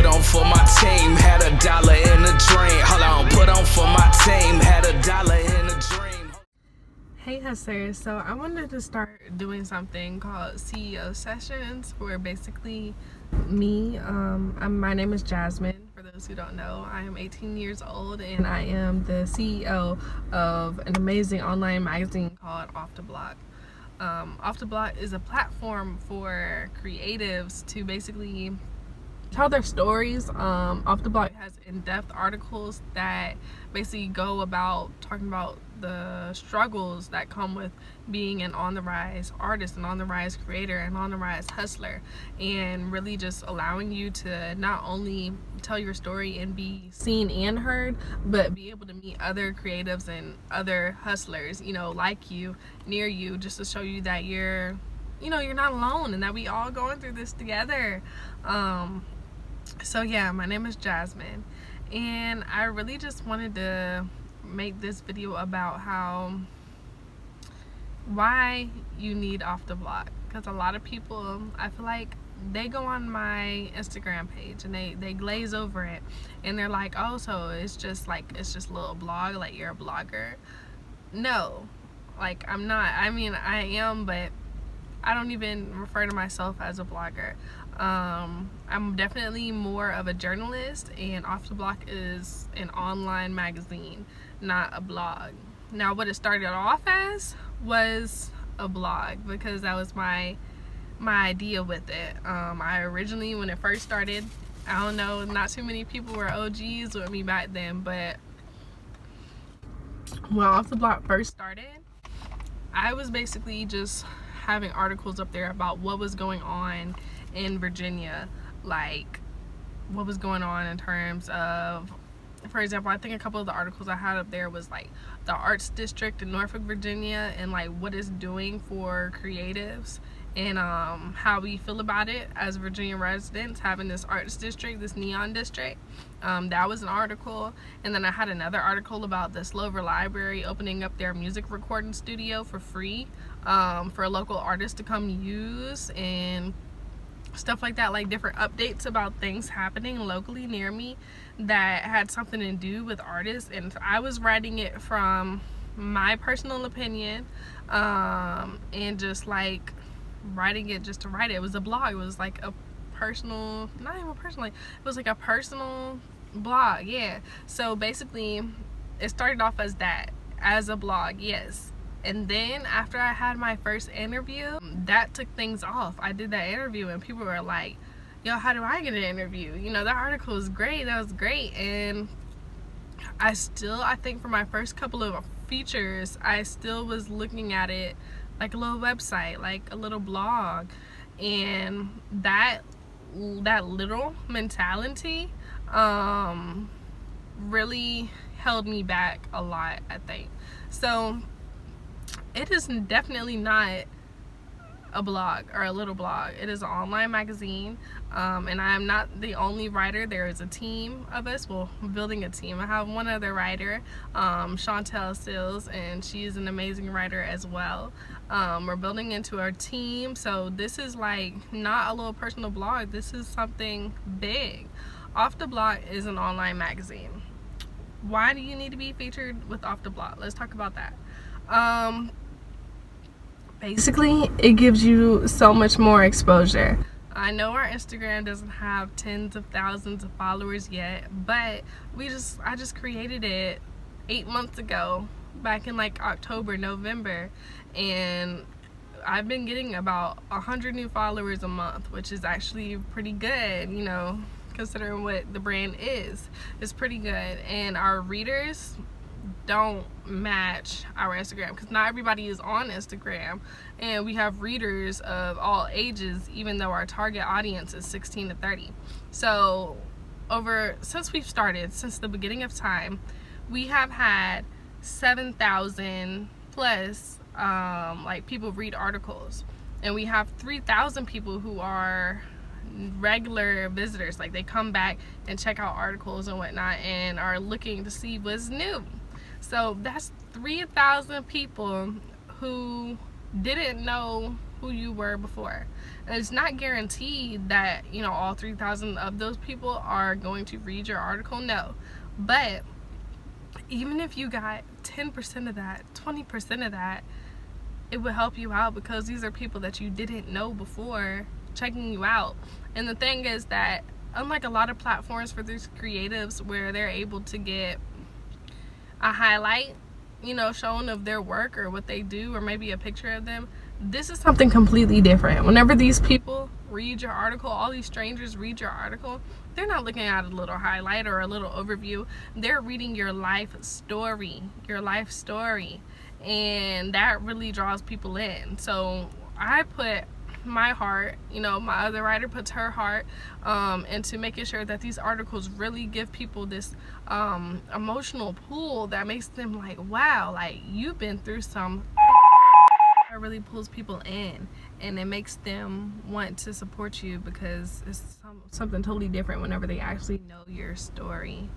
put on for my team, had $1 in a dream. Hold on, put on for my team, had $1 in a dream. Hey hustlers, so I wanted to start doing something called CEO sessions, where basically me, my name is Jasmine. For those who don't know, I am 18 years old and I am the CEO of an amazing online magazine called Off the Block. Off the Block is a platform for creatives to basically tell their stories. Off the Block has in-depth articles that basically go about talking about the struggles that come with being an on-the-rise artist, an on-the-rise creator, an on-the-rise hustler, and really just allowing you to not only tell your story and be seen and heard, but be able to meet other creatives and other hustlers, you know, like you, near you, just to show you that you're not alone and that we all going through this together. So yeah, my name is Jasmine, and I really just wanted to make this video about why you need Off the Block, because a lot of people, I feel like, they go on my Instagram page and they glaze over it and they're like, oh, so it's just a little blog, like you're a blogger. No, like I'm not. I mean, I am, but I don't even refer to myself as a blogger. I'm definitely more of a journalist, and Off the Block is an online magazine, not a blog. Now, what it started off as was a blog, because that was my idea with it. I originally, when it first started, I don't know, not too many people were OGs with me back then, but when Off the Block first started, I was basically just having articles up there about what was going on in Virginia, like what was going on in terms of, for example, I think a couple of the articles I had up there was like the arts district in Norfolk, Virginia, and like what it's doing for creatives, and how we feel about it as Virginia residents, having this arts district, this neon district. That was an article. And then I had another article about the Slover Library opening up their music recording studio for free, for local artists to come use, and stuff like that, like different updates about things happening locally near me that had something to do with artists. And I was writing it from my personal opinion, and just like writing it just to write it. It was a blog. It was like a personal, not even personally, it was like a personal blog, yeah. So basically it started off as that, as a blog, yes. And then after I had my first interview, that took things off. I did that interview and people were like, yo, how do I get an interview? You know, that article was great, that was great. And I think for my first couple of features, I still was looking at it like a little website, like a little blog. And that little mentality really held me back a lot, I think. So it is definitely not a blog or a little blog. It is an online magazine, and I am not the only writer. There is a team of us. Well, I'm building a team. I have one other writer, Chantel Sills, and she is an amazing writer as well. We're building into our team, so this is like not a little personal blog. This is something big. Off the Block is an online magazine. Why do you need to be featured with Off the Block? Let's talk about that. Basically, it gives you so much more exposure. I know our Instagram doesn't have tens of thousands of followers yet, but I just created it 8 months ago, back in like October, November, and I've been getting about 100 new followers a month, which is actually pretty good, you know, considering what the brand is. It's pretty good. And our readers don't match our Instagram, because not everybody is on Instagram, and we have readers of all ages, even though our target audience is 16 to 30. So since the beginning of time, we have had 7,000 plus like people read articles, and we have 3,000 people who are regular visitors, like they come back and check out articles and whatnot and are looking to see what's new. So that's 3,000 people who didn't know who you were before. And it's not guaranteed that, you know, all 3,000 of those people are going to read your article. No. But even if you got 10% of that, 20% of that, it would help you out, because these are people that you didn't know before checking you out. And the thing is that unlike a lot of platforms for these creatives where they're able to get a highlight, you know, shown of their work or what they do, or maybe a picture of them, this is something completely different. Whenever these people read your article, all these strangers read your article, they're not looking at a little highlight or a little overview. They're reading your life story, and that really draws people in. So I put my heart, you know, my other writer puts her heart into making sure that these articles really give people this emotional pull that makes them like, wow, like, you've been through some. It really pulls people in, and it makes them want to support you, because it's something totally different whenever they actually know your story.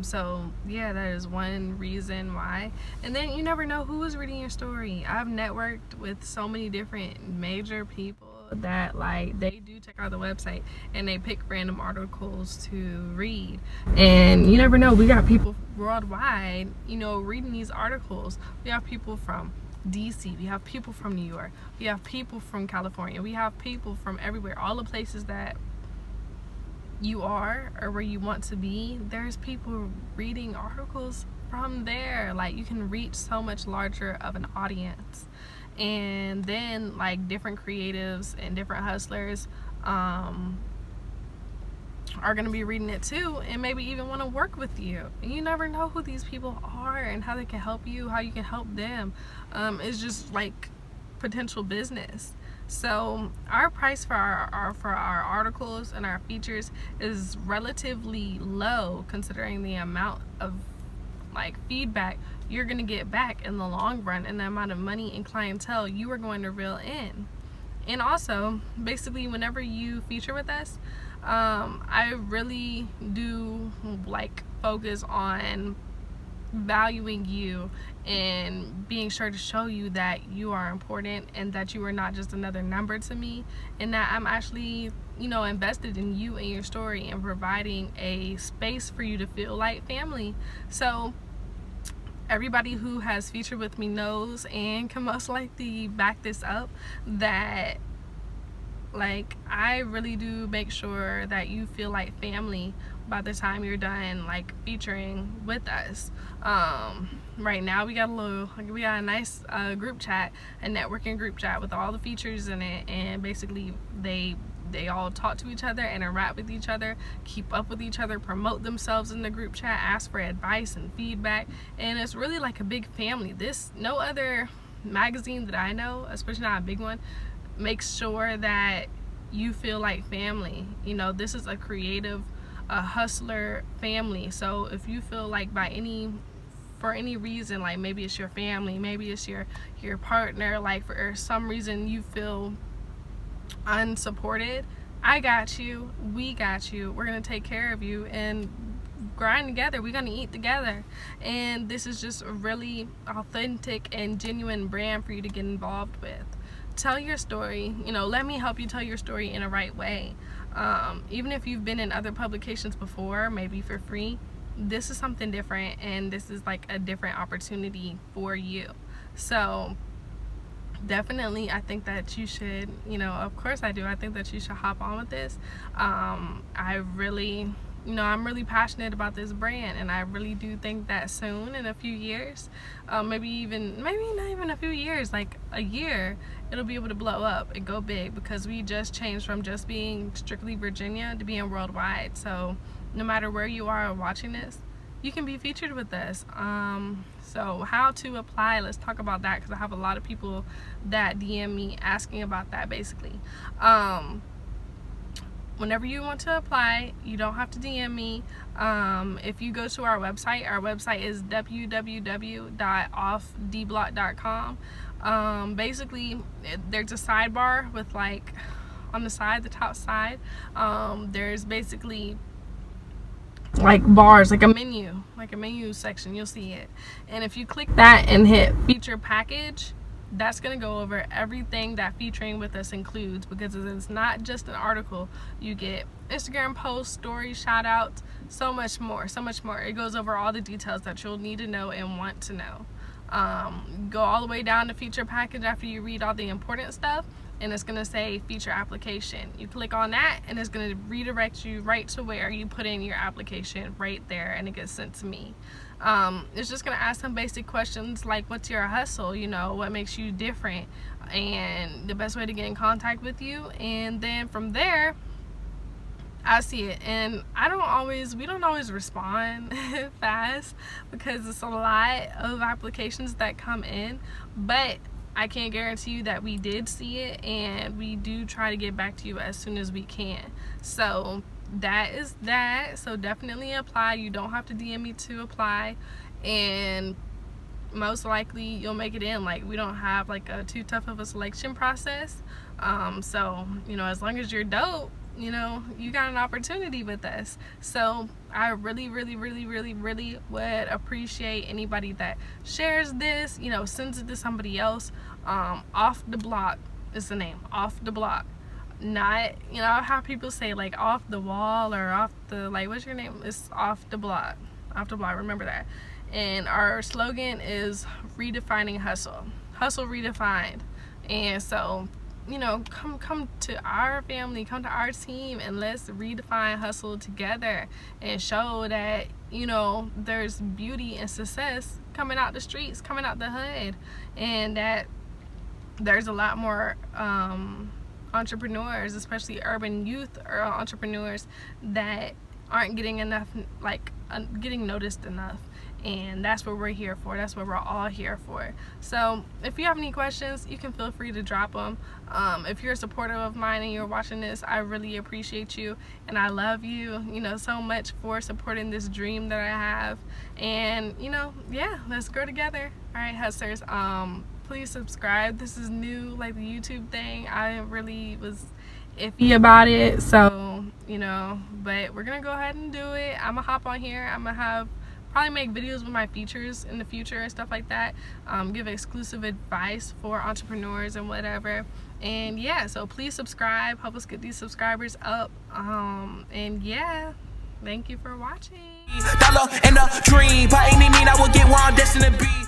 So yeah, that is one reason why. And then you never know who is reading your story. I've networked with so many different major people that, like, they do check out the website and they pick random articles to read, and you never know, we got people worldwide, you know, reading these articles. We have people from DC, we have people from New York, we have people from California, we have people from everywhere. All the places that you are or where you want to be, there's people reading articles from there. Like, you can reach so much larger of an audience. And then, like, different creatives and different hustlers are going to be reading it too, and maybe even want to work with you. And you never know who these people are and how they can help you, how you can help them. It's just like potential business. So our price for our articles and our features is relatively low, considering the amount of, like, feedback you're going to get back in the long run, and the amount of money and clientele you are going to reel in. And also, basically, whenever you feature with us, I really do, like, focus on valuing you and being sure to show you that you are important, and that you are not just another number to me, and that I'm actually, you know, invested in you and your story, and providing a space for you to feel like family. So everybody who has featured with me knows, and can most likely back this up, that, like, I really do make sure that you feel like family by the time you're done, like, featuring with us. Right now we got a nice group chat, a networking group chat with all the features in it, and basically they all talk to each other, interact with each other, keep up with each other, promote themselves in the group chat, ask for advice and feedback, and it's really like a big family. No other magazine that I know, especially not a big one, makes sure that you feel like family. You know, this is a creative, a hustler family. So if you feel like for any reason, like maybe it's your family, maybe it's your partner, like for some reason you feel unsupported, I got you, we got you, we're gonna take care of you and grind together, we're gonna eat together. And this is just a really authentic and genuine brand for you to get involved with. Tell your story, you know, let me help you tell your story in a right way. Even if you've been in other publications before, maybe for free, this is something different, and this is like a different opportunity for you. So definitely, I think that you should, you know, of course I do, I think that you should hop on with this. I'm really passionate about this brand, and I really do think that soon, in a few years, maybe not even a few years, like a year, it'll be able to blow up and go big, because we just changed from just being strictly Virginia to being worldwide. So no matter where you are watching this, you can be featured with us. So how to apply, let's talk about that, because I have a lot of people that DM me asking about that. Basically, whenever you want to apply, you don't have to DM me. If you go to our website is www.offdblock.com. Basically, there's a sidebar with, like, on the side, the top side, there's basically like bars, like a menu section. You'll see it, and if you click that and hit feature package, That's going to go over everything that featuring with us includes, because it's not just an article. You get Instagram posts, stories, shout outs, so much more. It goes over all the details that you'll need to know and want to know. Go all the way down to feature package after you read all the important stuff, and it's going to say feature application. You click on that and it's going to redirect you right to where you put in your application right there, and it gets sent to me. It's just going to ask some basic questions like, what's your hustle, you know, what makes you different, and the best way to get in contact with you. And then from there, I see it, and we don't always respond fast because it's a lot of applications that come in, but I can't guarantee you that we did see it, and we do try to get back to you as soon as we can. So that is that. So definitely apply. You don't have to DM me to apply, and most likely you'll make it in. Like, we don't have like a too tough of a selection process. So, you know, as long as you're dope, you know, you got an opportunity with us. So I really would appreciate anybody that shares this, you know, sends it to somebody else. Off the Block is the name. Off the Block. Not, you know how people say like off the wall or off the, like, what's your name? It's Off the Block. Off the Block, remember that. And our slogan is redefining hustle. Hustle redefined. And so, you know, come to our family, come to our team, and let's redefine hustle together and show that, you know, there's beauty and success coming out the streets, coming out the hood, and that there's a lot more entrepreneurs, especially urban youth or entrepreneurs, that aren't getting enough, like getting noticed enough. And that's what we're here for. That's what we're all here for. So if you have any questions, you can feel free to drop them. If you're a supporter of mine and you're watching this, I really appreciate you, and I love you, you know, so much for supporting this dream that I have. And, you know, yeah, let's grow together. All right, hustlers, please subscribe. This is new, like the YouTube thing. I really was iffy about it, so, you know, but we're gonna go ahead and do it. I'm gonna hop on here. I'm gonna probably make videos with my features in the future and stuff like that. Give exclusive advice for entrepreneurs and whatever. And yeah, so please subscribe, help us get these subscribers up. And yeah, thank you for watching. Dollar and a dream, by any means I will get where I'm destined to be.